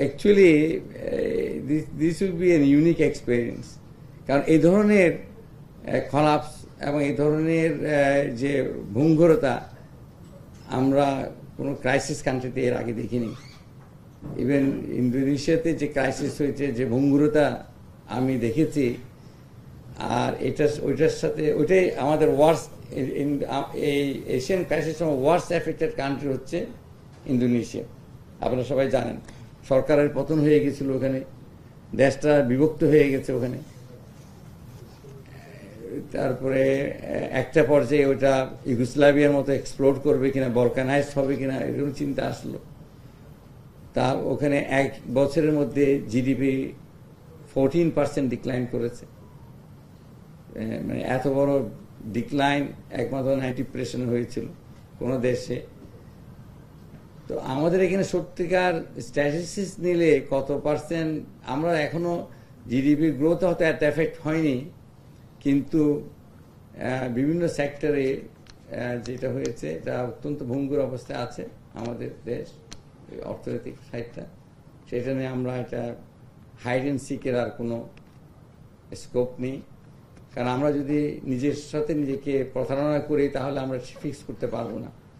Actually this will be N unique experience, কারণ এই ধরনের কলাপস এবং এই ধরনের যে ভঙ্গুরতা আমরা কোনো ক্রাইসিস কান্ট্রিতে এর আগে দেখিনি। ইভেন ইন্দোনেশিয়াতে যে ক্রাইসিস হয়েছে, যে ভঙ্গুরতা আমি দেখেছি, আর ওইটার সাথে ওইটাই আমাদের ওয়ার্স্ট, এই Asian crisis worst affected country হচ্ছে ইন্দোনেশিয়া। আপনারা সবাই জানেন সরকারের পতন হয়ে গেছিল ওখানে, দেশটা বিভক্ত হয়ে গেছে ওখানে। তারপরে একটা পর্যায়ে ওটা ইউগোস্লাভিয়ার মতো এক্সপ্লোর করবে কিনা, বলকানাইজ হবে কিনা, এরকম চিন্তা আসলো। তা ওখানে 1 বছরের মধ্যে জিডিপি 14% ডিক্লাইন করেছে। মানে এত বড় ডিক্লাইন একমাত্র ডিপ্রেশন হয়েছিল কোনো দেশে। তো আমাদের এখানে সত্যিকার স্ট্যাটিস্টিক্স নিলে কত পার্সেন্ট, আমরা এখনো জিডিপি গ্রোথ হয়তো এত এফেক্ট হয়নি, কিন্তু বিভিন্ন সেক্টরে যেটা হয়েছে এটা অত্যন্ত ভঙ্গুর অবস্থায় আছে আমাদের দেশ, অর্থনৈতিক সাইডটা। সেটা নিয়ে আমরা এটা হাইড অ্যান্ড সিকের আর কোনো স্কোপ নেই, কারণ আমরা যদি নিজের সাথে নিজেকে প্রতারণা করি তাহলে আমরা ফিক্স করতে পারবো না।